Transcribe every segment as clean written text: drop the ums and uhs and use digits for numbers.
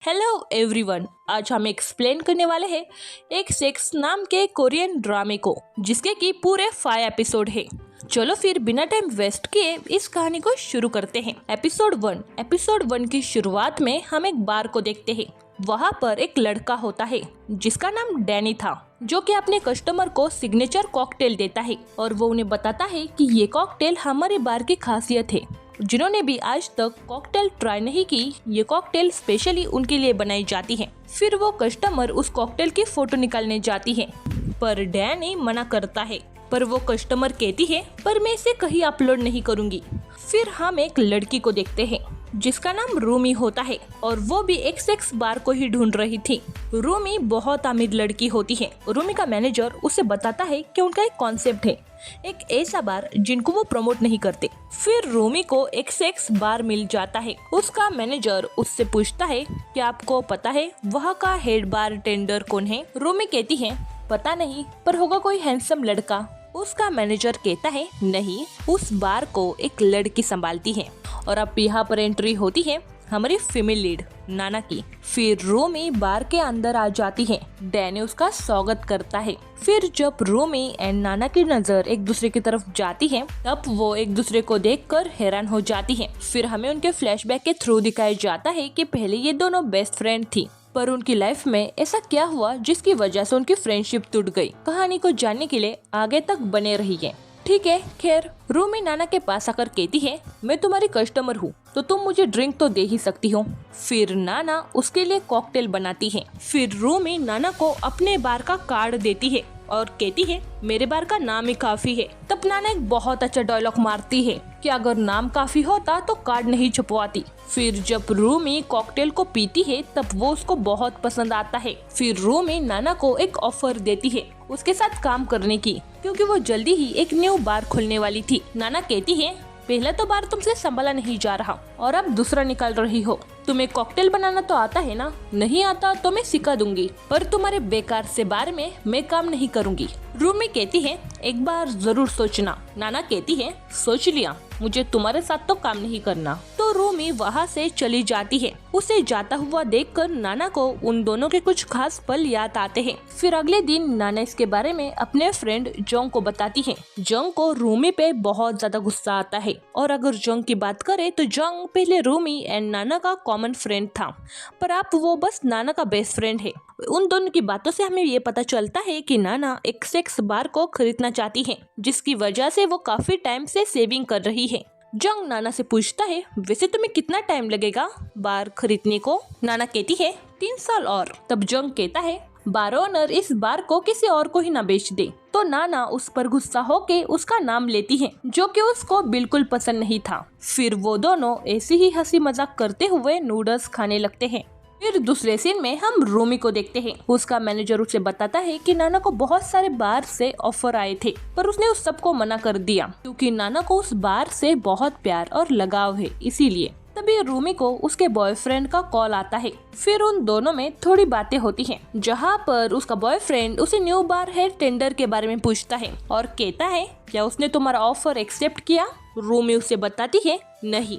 Hello everyone, आज हम explain करने वाले हैं एक सेक्स नाम के कोरियन ड्रामे को, जिसके की पूरे 5 एपिसोड है। चलो फिर बिना टाइम वेस्ट किए इस कहानी को शुरू करते हैं। एपिसोड 1 की शुरुआत में हम एक बार को देखते हैं। वहाँ पर एक लड़का होता है जिसका नाम डैनी था, जो कि अपने कस्टमर को सिग्नेचर कॉकटेल देता है और वो उन्हें बताता है कि ये कॉकटेल हमारे बार की खासियत है। जिन्होंने भी आज तक कॉकटेल ट्राई नहीं की, ये कॉकटेल स्पेशली उनके लिए बनाई जाती है। फिर वो कस्टमर उस कॉकटेल की फोटो निकालने जाती है, पर डैनी मना करता है। पर वो कस्टमर कहती है, पर मैं इसे कहीं अपलोड नहीं करूंगी। फिर हम एक लड़की को देखते हैं जिसका नाम रूमी होता है और वो भी एक सेक्स बार को ही ढूंढ रही थी। रूमी बहुत अमीर लड़की होती है। रूमी का मैनेजर उसे बताता है कि उनका एक कॉन्सेप्ट है, एक ऐसा बार जिनको वो प्रमोट नहीं करते। फिर रूमी को एक सेक्स बार मिल जाता है। उसका मैनेजर उससे पूछता है कि आपको पता है वहाँ का हेड बार टेंडर कौन है। रूमी कहती है पता नहीं, पर होगा कोई हैंडसम लड़का। उसका मैनेजर कहता है नहीं, उस बार को एक लड़की संभालती है। और अब यहाँ पर एंट्री होती है हमारी फीमेल लीड नाना की। फिर रूमी बार के अंदर आ जाती है। डैनी उसका स्वागत करता है। फिर जब रूमी एंड नाना की नजर एक दूसरे की तरफ जाती है, तब वो एक दूसरे को देखकर हैरान हो जाती है। फिर हमें उनके फ्लैशबैक के थ्रू दिखाया जाता है कि पहले ये दोनों बेस्ट फ्रेंड थी, पर उनकी लाइफ में ऐसा क्या हुआ जिसकी वजह से उनकी फ्रेंडशिप टूट गई। कहानी को जानने के लिए आगे तक बने रहिए। ठीक है, खैर रूमी नाना के पास आकर कहती है मैं तुम्हारी कस्टमर हूँ, तो तुम मुझे ड्रिंक तो दे ही सकती हो। फिर नाना उसके लिए कॉकटेल बनाती है। फिर रूमी नाना को अपने बार का कार्ड देती है और कहती है मेरे बार का नाम ही काफी है। तब नाना एक बहुत अच्छा डायलॉग मारती है कि अगर नाम काफी होता तो कार्ड नहीं छपवाती। फिर जब रूमी कॉकटेल को पीती है तब वो उसको बहुत पसंद आता है। फिर रूमी नाना को एक ऑफर देती है उसके साथ काम करने की, क्योंकि वो जल्दी ही एक न्यू बार खोलने वाली थी। नाना कहती है पहला तो बार तुमसे संभाला नहीं जा रहा और अब दूसरा निकाल रही हो। तुम्हें कॉकटेल बनाना तो आता है ना? नहीं आता तो मैं सिखा दूंगी, पर तुम्हारे बेकार से बार में मैं काम नहीं करूंगी। रूमी कहती है एक बार जरूर सोचना। नाना कहती है सोच लिया, मुझे तुम्हारे साथ तो काम नहीं करना। तो रूमी वहाँ से चली जाती है। उसे जाता हुआ देखकर नाना को उन दोनों के कुछ खास पल याद आते हैं। फिर अगले दिन नाना इसके बारे में अपने फ्रेंड जोंग को बताती है। जोंग को रूमी पे बहुत ज्यादा गुस्सा आता है, और अगर जोंग की बात करें तो जोंग पहले रूमी एंड नाना का कॉमन फ्रेंड था, पर अब वो बस नाना का बेस्ट फ्रेंड है। उन दोनों की बातों से हमें ये पता चलता है कि नाना एक सेक्स बार को खरीदना चाहती है, जिसकी वजह से वो काफी टाइम से सेविंग कर रही है। जोंग नाना से पूछता है वैसे तुम्हें कितना टाइम लगेगा बार खरीदने को? नाना कहती है 3 साल और। तब जोंग कहता है बार ओनर इस बार को किसी और को ही ना बेच दे। तो नाना उस पर गुस्सा होके उसका नाम लेती है, जो कि उसको बिल्कुल पसंद नहीं था। फिर वो दोनों ऐसी ही हंसी मजाक करते हुए नूडल्स खाने लगते हैं। फिर दूसरे सीन में हम रूमी को देखते हैं। उसका मैनेजर उसे बताता है कि नाना को बहुत सारे बार से ऑफर आए थे, पर उसने उस सबको मना कर दिया क्योंकि नाना को उस बार से बहुत प्यार और लगाव है, इसीलिए। तभी रूमी को उसके बॉयफ्रेंड का कॉल आता है। फिर उन दोनों में थोड़ी बातें होती हैं, जहाँ पर उसका बॉयफ्रेंड उसे न्यू बार हेड टेंडर के बारे में पूछता है और कहता है क्या उसने तुम्हारा ऑफर एक्सेप्ट किया? रूमी उसे बताती है नहीं,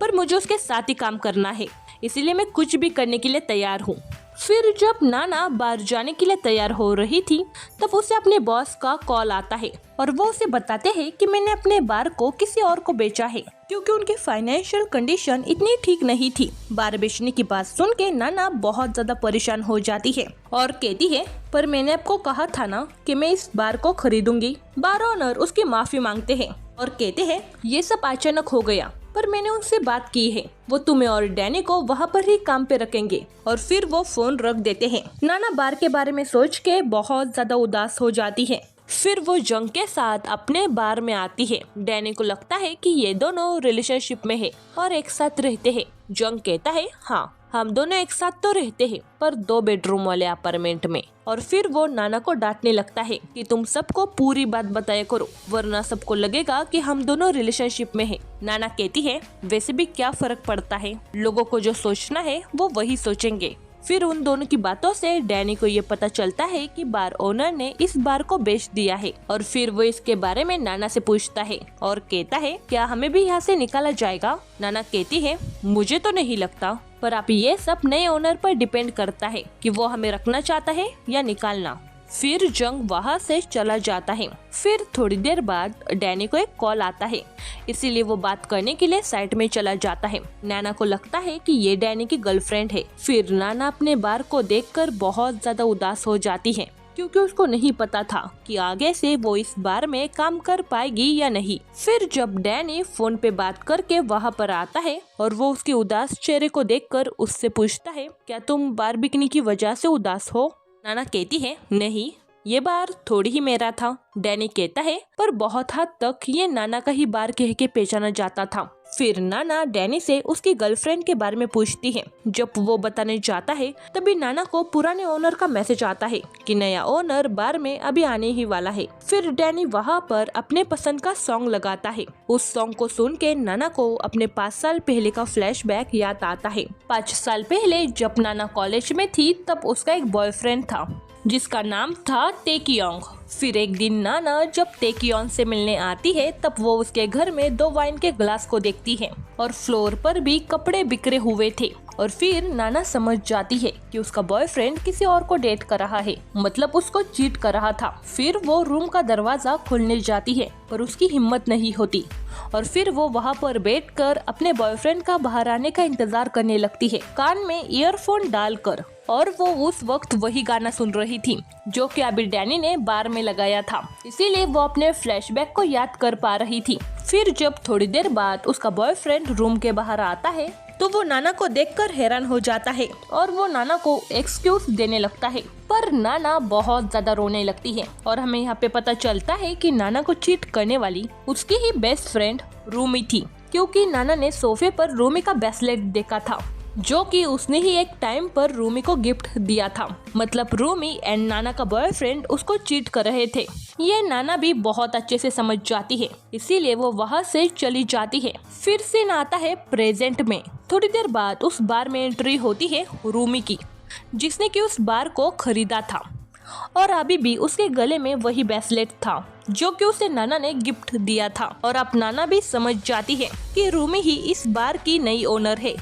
पर मुझे उसके साथ ही काम करना है, इसीलिए मैं कुछ भी करने के लिए तैयार हूँ। फिर जब नाना बाहर जाने के लिए तैयार हो रही थी, तब उसे अपने बॉस का कॉल आता है और वो उसे बताते हैं कि मैंने अपने बार को किसी और को बेचा है, क्योंकि उनकी फाइनेंशियल कंडीशन इतनी ठीक नहीं थी। बार बेचने की बात सुन के नाना बहुत ज्यादा परेशान हो जाती है और कहती है पर मैंने आपको कहा था ना कि मैं इस बार को खरीदूंगी। बार ओनर उसकी माफी मांगते हैं और कहते हैं ये सब अचानक हो गया, पर मैंने उनसे बात की है, वो तुम्हें और डैनी को वहाँ पर ही काम पे रखेंगे। और फिर वो फोन रख देते हैं। नाना बार के बारे में सोच के बहुत ज्यादा उदास हो जाती है। फिर वो जोंग के साथ अपने बार में आती है। डैनी को लगता है कि ये दोनों रिलेशनशिप में है और एक साथ रहते हैं। जोंग कहता है हाँ, हम दोनों एक साथ तो रहते हैं, पर 2 बेडरूम वाले अपार्टमेंट में। और फिर वो नाना को डांटने लगता है कि तुम सबको पूरी बात बताया करो, वरना सबको लगेगा कि हम दोनों रिलेशनशिप में हैं। नाना कहती है वैसे भी क्या फर्क पड़ता है, लोगों को जो सोचना है वो वही सोचेंगे। फिर उन दोनों की बातों से डैनी को ये पता चलता है कि बार ओनर ने इस बार को बेच दिया है और फिर वो इसके बारे में नाना से पूछता है और कहता है क्या हमें भी यहाँ से निकाला जाएगा। नाना कहती है मुझे तो नहीं लगता, पर आप ये सब नए ओनर पर डिपेंड करता है कि वो हमें रखना चाहता है या निकालना। फिर जंग वहाँ से चला जाता है। फिर थोड़ी देर बाद डैनी को एक कॉल आता है, इसीलिए वो बात करने के लिए साइट में चला जाता है। नाना को लगता है कि ये डैनी की गर्लफ्रेंड है। फिर नाना अपने बार को देखकर बहुत ज्यादा उदास हो जाती है, क्योंकि उसको नहीं पता था कि आगे से वो इस बार में काम कर पाएगी या नहीं। फिर जब डैनी फोन पे बात करके वहाँ पर आता है और वो उसके उदास चेहरे को देखकर उससे पूछता है क्या तुम बार बिकने की वजह से उदास हो। नाना कहती है नहीं, ये बार थोड़ी ही मेरा था। डैनी कहता है पर बहुत हद तक ये नाना का ही बार कह के पहचाना जाता था। फिर नाना डैनी से उसकी गर्लफ्रेंड के बारे में पूछती है। जब वो बताने जाता है तभी नाना को पुराने ओनर का मैसेज आता है कि नया ओनर बार में अभी आने ही वाला है। फिर डैनी वहाँ पर अपने पसंद का सॉन्ग लगाता है। उस सॉन्ग को सुन के नाना को अपने 5 साल पहले का फ्लैशबैक याद आता है। 5 साल पहले जब नाना कॉलेज में थी तब उसका एक बॉयफ्रेंड था जिसका नाम था टेकियोंग। फिर एक दिन नाना जब टेकियोन से मिलने आती है तब वो उसके घर में 2 वाइन के ग्लास को देखती है और फ्लोर पर भी कपड़े बिखरे हुए थे। और फिर नाना समझ जाती है कि उसका बॉयफ्रेंड किसी और को डेट कर रहा है, मतलब उसको चीट कर रहा था। फिर वो रूम का दरवाजा खोलने जाती है पर उसकी हिम्मत नहीं होती और फिर वो वहाँ पर बैठकर अपने बॉयफ्रेंड का बाहर आने का इंतजार करने लगती है, कान में ईयरफोन डालकर। और वो उस वक्त वही गाना सुन रही थी जो कि अभी डैनी ने बार में लगाया था, इसीलिए वो अपने फ्लैशबैक को याद कर पा रही थी। फिर जब थोड़ी देर बाद उसका बॉयफ्रेंड रूम के बाहर आता है तो वो नाना को देखकर हैरान हो जाता है और वो नाना को एक्सक्यूज देने लगता है, पर नाना बहुत ज्यादा रोने लगती है। और हमें यहाँ पे पता चलता है कि नाना को चीट करने वाली उसकी ही बेस्ट फ्रेंड रूमी थी, क्योंकि नाना ने सोफे पर रूमी का ब्रेसलेट देखा था जो कि उसने ही एक टाइम पर रूमी को गिफ्ट दिया था। मतलब रूमी एंड नाना का बॉयफ्रेंड उसको चीट कर रहे थे। ये नाना भी बहुत अच्छे से समझ जाती है, इसीलिए वो वहाँ से चली जाती है। फिर सीन आता है प्रेजेंट में। थोड़ी देर बाद उस बार में एंट्री होती है रूमी की, जिसने कि उस बार को खरीदा था और अभी भी उसके गले में वही ब्रेसलेट था जो कि उसे नाना ने गिफ्ट दिया था। और अब नाना भी समझ जाती है कि रूमी ही इस बार की नई ओनर है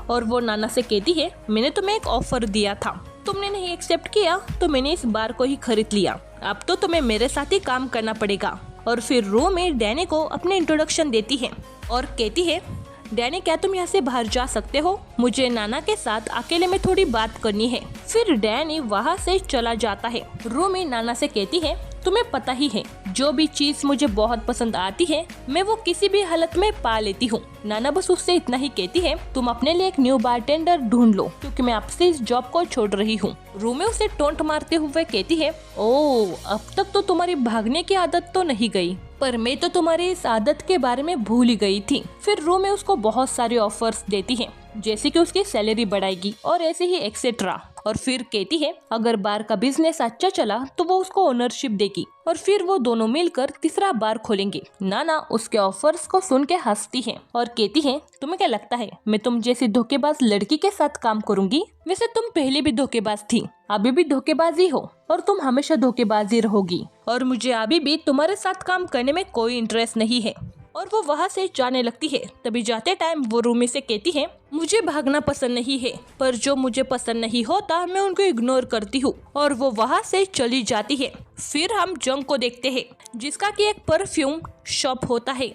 और वो नाना से कहती है मैंने तुम्हें एक ऑफर दिया था, तुमने नहीं एक्सेप्ट किया तो मैंने इस बार को ही खरीद लिया, अब तो तुम्हें मेरे साथ ही काम करना पड़ेगा। और फिर रूमी डैनी को अपने इंट्रोडक्शन देती है और कहती है डैनी क्या तुम यहाँ से बाहर जा सकते हो, मुझे नाना के साथ अकेले में थोड़ी बात करनी है। फिर डैनी वहाँ से चला जाता है। रूमी नाना से कहती है तुम्हें पता ही है जो भी चीज मुझे बहुत पसंद आती है मैं वो किसी भी हालत में पा लेती हूँ। नाना बस उससे इतना ही कहती है तुम अपने लिए एक न्यू बारटेंडर ढूंढ लो क्योंकि मैं आपसे इस जॉब को छोड़ रही हूँ। रूमी उसे टोंट मारते हुए कहती है ओह अब तक तो तुम्हारी भागने की आदत तो नहीं गई, पर मैं तो तुम्हारी इस आदत के बारे में भूल ही गई थी। फिर रूमी उसको बहुत सारे ऑफर्स देती है जैसे कि उसकी सैलरी बढ़ाएगी और ऐसे ही एक्सेट्रा। और फिर कहती है अगर बार का बिजनेस अच्छा चला तो वो उसको ओनरशिप देगी और फिर वो दोनों मिलकर तीसरा बार खोलेंगे। नाना उसके ऑफर्स को सुन के हंसती है और कहती है तुम्हें क्या लगता है मैं तुम जैसी धोखेबाज लड़की के साथ काम करूंगी? वैसे तुम पहले भी धोखेबाज थी, अभी भी धोखेबाजी हो और तुम हमेशा धोखेबाजी रहोगी और मुझे अभी भी तुम्हारे साथ काम करने में कोई इंटरेस्ट नहीं है। और वो वहाँ से जाने लगती है। तभी जाते टाइम वो रूमी से कहती है मुझे भागना पसंद नहीं है, पर जो मुझे पसंद नहीं होता मैं उनको इग्नोर करती हूँ। और वो वहाँ से चली जाती है। फिर हम जंग को देखते हैं जिसका कि एक परफ्यूम शॉप होता है।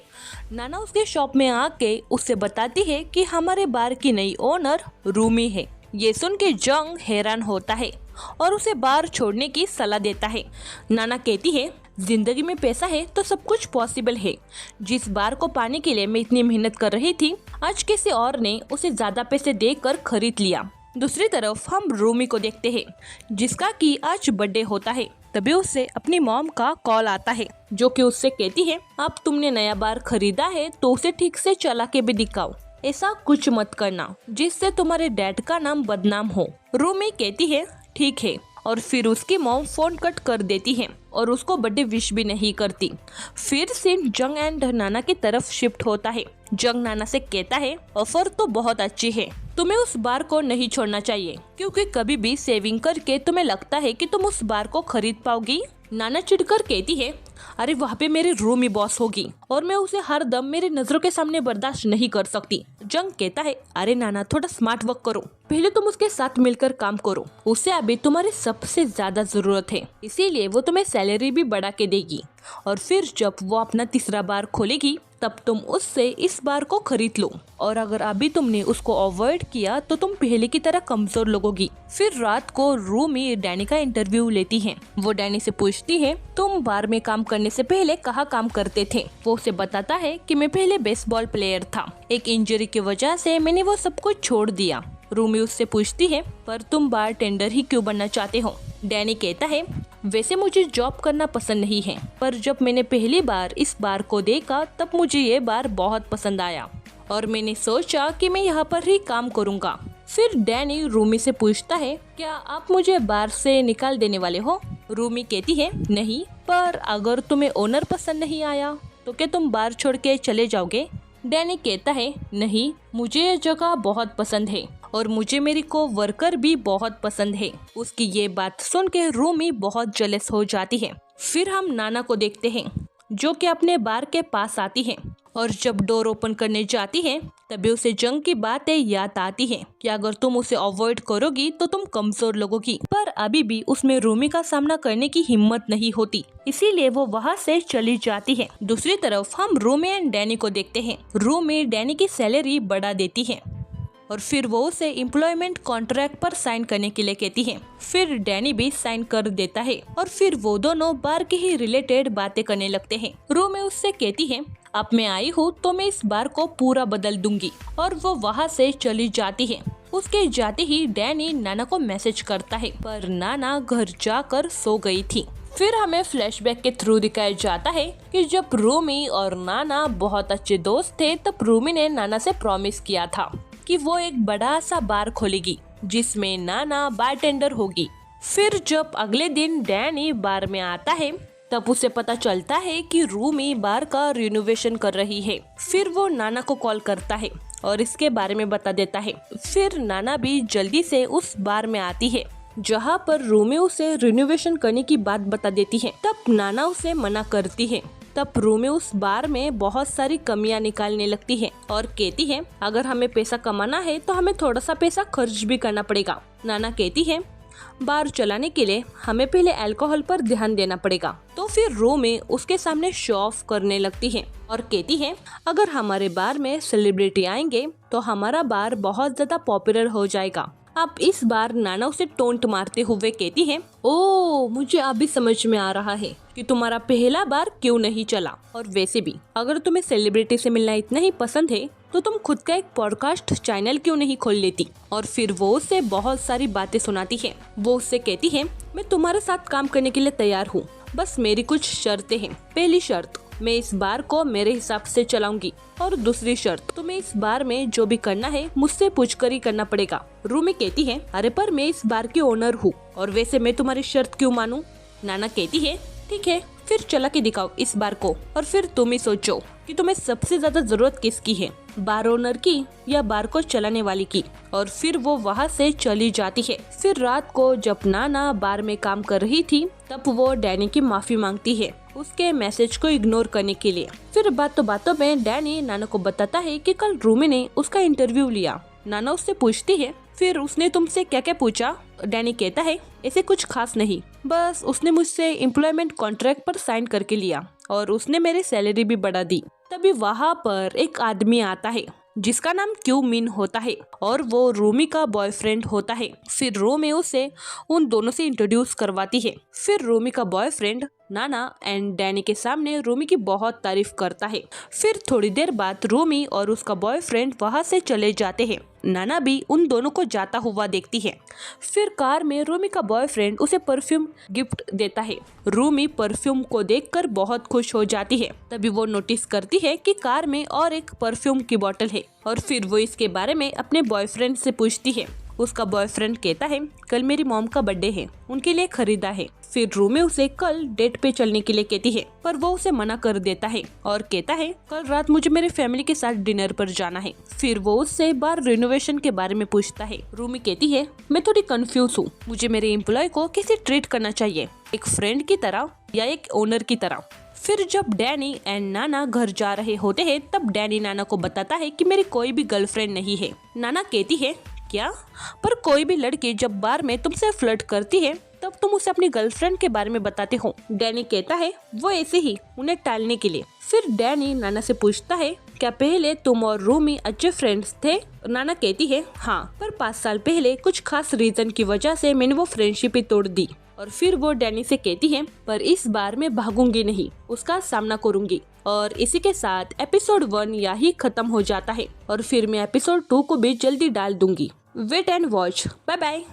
नाना उसके शॉप में आके उससे बताती है कि हमारे बार की नई ओनर रूमी है। ये सुन के जंग हैरान होता है और उसे बार छोड़ने की सलाह देता है। नाना कहती है जिंदगी में पैसा है तो सब कुछ पॉसिबल है। जिस बार को पाने के लिए मैं इतनी मेहनत कर रही थी आज किसी और ने उसे ज्यादा पैसे देकर खरीद लिया। दूसरी तरफ हम रूमी को देखते हैं जिसका कि आज बर्थडे होता है। तभी उससे अपनी मॉम का कॉल आता है जो कि उससे कहती है अब तुमने नया बार खरीदा है तो उसे ठीक से चला के भी दिखाओ, ऐसा कुछ मत करना जिससे तुम्हारे डैड का नाम बदनाम हो। रूमी कहती है ठीक है और फिर उसकी मॉम फोन कट कर देती है और उसको बर्थडे विश भी नहीं करती। फिर सीन जंग एंड नाना की तरफ शिफ्ट होता है जंग नाना से कहता है ऑफर तो बहुत अच्छी है, तुम्हें उस बार को नहीं छोड़ना चाहिए, क्योंकि कभी भी सेविंग करके तुम्हें लगता है कि तुम उस बार को खरीद पाओगी। नाना चिढ़कर कहती है अरे वहाँ पे मेरी रूमी बॉस होगी और मैं उसे हर दम मेरी नजरों के सामने बर्दाश्त नहीं कर सकती। जंग कहता है अरे नाना थोड़ा स्मार्ट वर्क करो, पहले तुम उसके साथ मिलकर काम करो, उसे अभी तुम्हारी सबसे ज्यादा जरूरत है, इसीलिए वो तुम्हें सैलरी भी बढ़ा के देगी और फिर जब वो अपना तीसरा बार खोलेगी तब तुम उससे इस बार को खरीद लो, और अगर अभी तुमने उसको अवॉइड किया तो तुम पहले की तरह कमजोर लगोगी। फिर रात को रूमी डैनी का इंटरव्यू लेती है। वो डैनी से पूछती है तुम बार में काम करने से पहले कहाँ काम करते थे। वो उसे बताता है कि मैं पहले बेसबॉल प्लेयर था, एक इंजरी की वजह से मैंने वो सब कुछ छोड़ दिया। रूमी उससे पूछती है पर तुम बार टेंडर ही क्यों बनना चाहते हो। डैनी कहता है वैसे मुझे जॉब करना पसंद नहीं है, पर जब मैंने पहली बार इस बार को देखा तब मुझे ये बार बहुत पसंद आया और मैंने सोचा कि मैं यहाँ पर ही काम करूँगा। फिर डैनी रूमी से पूछता है क्या आप मुझे बार से निकाल देने वाले हो। रूमी कहती है नहीं, पर अगर तुम्हें ओनर पसंद नहीं आया तो क्या तुम बार छोड़ के चले जाओगे। डैनी कहता है नहीं, मुझे ये जगह बहुत पसंद है और मुझे मेरी को वर्कर भी बहुत पसंद है। उसकी ये बात सुन के रूमी बहुत जेलस हो जाती है। फिर हम नाना को देखते हैं जो कि अपने बार के पास आती है और जब डोर ओपन करने जाती है तभी उसे जंग की बातें याद आती है कि अगर तुम उसे अवॉइड करोगी तो तुम कमजोर लगोगी, पर अभी भी उसमें रूमी का सामना करने की हिम्मत नहीं होती, इसीलिए वो वहाँ से चली जाती है। दूसरी तरफ हम रूमी एंड डैनी को देखते हैं। रूमी डैनी की सैलरी बढ़ा देती है और फिर वो उसे एम्प्लॉयमेंट कॉन्ट्रैक्ट पर साइन करने के लिए कहती है। फिर डैनी भी साइन कर देता है और फिर वो दोनों बार के ही रिलेटेड बातें करने लगते हैं। रूमी उससे कहती है अब मैं आई हूँ तो मैं इस बार को पूरा बदल दूंगी, और वो वहाँ से चली जाती है। उसके जाते ही डैनी नाना को मैसेज करता है, पर नाना घर जाकर सो गई थी। फिर हमें फ्लैशबैक के थ्रू दिखाया जाता है कि जब रूमी और नाना बहुत अच्छे दोस्त थे तब रूमी ने नाना से प्रॉमिस किया था कि वो एक बड़ा सा बार खोलेगी जिसमें नाना बारटेंडर होगी। फिर जब अगले दिन डैनी बार में आता है तब उसे पता चलता है कि रूमी बार का रिनोवेशन कर रही है। फिर वो नाना को कॉल करता है और इसके बारे में बता देता है। फिर नाना भी जल्दी से उस बार में आती है जहाँ पर रूमी उसे रिनोवेशन करने की बात बता देती है। तब नाना उसे मना करती है। तब रूमी उस बार में बहुत सारी कमियां निकालने लगती है और कहती है अगर हमें पैसा कमाना है तो हमें थोड़ा सा पैसा खर्च भी करना पड़ेगा। नाना कहती है बार चलाने के लिए हमें पहले अल्कोहल पर ध्यान देना पड़ेगा। तो फिर रूमी उसके सामने शो ऑफ करने लगती है और कहती है अगर हमारे बार में सेलिब्रिटी आएंगे तो हमारा बार बहुत ज्यादा पॉपुलर हो जाएगा। अब इस बार नाना उसे टोंट मारते हुए कहती है ओ मुझे अभी समझ में आ रहा है कि तुम्हारा पहला बार क्यों नहीं चला, और वैसे भी अगर तुम्हें सेलिब्रिटी से मिलना इतना ही पसंद है तो तुम खुद का एक पॉडकास्ट चैनल क्यों नहीं खोल लेती। और फिर वो उससे बहुत सारी बातें सुनाती है। वो उससे कहती है मैं तुम्हारे साथ काम करने के लिए तैयार हूँ, बस मेरी कुछ शर्तें हैं। पहली शर्त मैं इस बार को मेरे हिसाब से चलाऊंगी, और दूसरी शर्त तुम्हें इस बार में जो भी करना है मुझसे पूछकर ही करना पड़ेगा। रूमी कहती है अरे पर मैं इस बार की ओनर हूँ और वैसे मैं तुम्हारी शर्त क्यों मानूं। नाना कहती है ठीक है फिर चला के दिखाओ इस बार को, और फिर तुम ही सोचो कि तुम्हें सबसे ज्यादा जरूरत किसकी है, बार ओनर की या बार को चलाने वाली की। और फिर वो वहाँ से चली जाती है। फिर रात को जब नाना बार में काम कर रही थी तब वो डैनी की माफी मांगती है उसके मैसेज को इग्नोर करने के लिए। फिर बातों बातों में डैनी नाना को बताता है कि कल रूमी ने उसका इंटरव्यू लिया। नाना उससे पूछती है फिर उसने तुमसे क्या क्या पूछा। डैनी कहता है ऐसे कुछ खास नहीं, बस उसने मुझसे एम्प्लॉयमेंट कॉन्ट्रैक्ट पर साइन करके लिया और उसने मेरी सैलरी भी बढ़ा दी। तभी वहाँ पर एक आदमी आता है जिसका नाम क्यू मिन होता है और वो रूमी का बॉयफ्रेंड होता है। फिर रूमी उसे उन दोनों से इंट्रोड्यूस करवाती है। फिर रूमी का बॉयफ्रेंड नाना एंड डैनी के सामने रूमी की बहुत तारीफ करता है। फिर थोड़ी देर बाद रूमी और उसका बॉयफ्रेंड वहाँ से चले जाते हैं। नाना भी उन दोनों को जाता हुआ देखती है। फिर कार में रूमी का बॉयफ्रेंड उसे परफ्यूम गिफ्ट देता है। रूमी परफ्यूम को देखकर बहुत खुश हो जाती है। तभी वो नोटिस करती है कि कार में और एक परफ्यूम की बोतल है और फिर वो इसके बारे में अपने बॉयफ्रेंड से पूछती है उसका बॉयफ्रेंड कहता है कल मेरी मॉम का बर्थडे है, उनके लिए खरीदा है। फिर रूमी उसे कल डेट पे चलने के लिए कहती है पर वो उसे मना कर देता है और कहता है कल रात मुझे मेरी फैमिली के साथ डिनर पर जाना है। फिर वो उससे बार रिनोवेशन के बारे में पूछता है। रूमी कहती है मैं थोड़ी कंफ्यूज हूँ, मुझे मेरे एम्प्लॉय को कैसे ट्रीट करना चाहिए, एक फ्रेंड की तरह या एक ओनर की तरह। फिर जब डैनी एंड नाना घर जा रहे होते हैं तब डैनी नाना को बताता है कि मेरी कोई भी गर्लफ्रेंड नहीं है। नाना कहती है क्या, पर कोई भी लड़की जब बार में तुमसे फ्लर्ट करती है तब तुम उसे अपनी गर्लफ्रेंड के बारे में बताते हो। डैनी कहता है वो ऐसे ही, उन्हें टालने के लिए। फिर डैनी नाना से पूछता है क्या पहले तुम और रूमी अच्छे फ्रेंड्स थे? नाना कहती है हाँ, पर 5 साल पहले कुछ खास रीजन की वजह से मैंने वो फ्रेंडशिप ही तोड़ दी। और फिर वो डैनी से कहती है पर इस बार मैं भागूंगी नहीं, उसका सामना करूंगी। और इसी के साथ एपिसोड 1 यही खत्म हो जाता है और फिर मैं एपिसोड 2 को भी जल्दी डाल दूंगी। Wait and watch. Bye bye.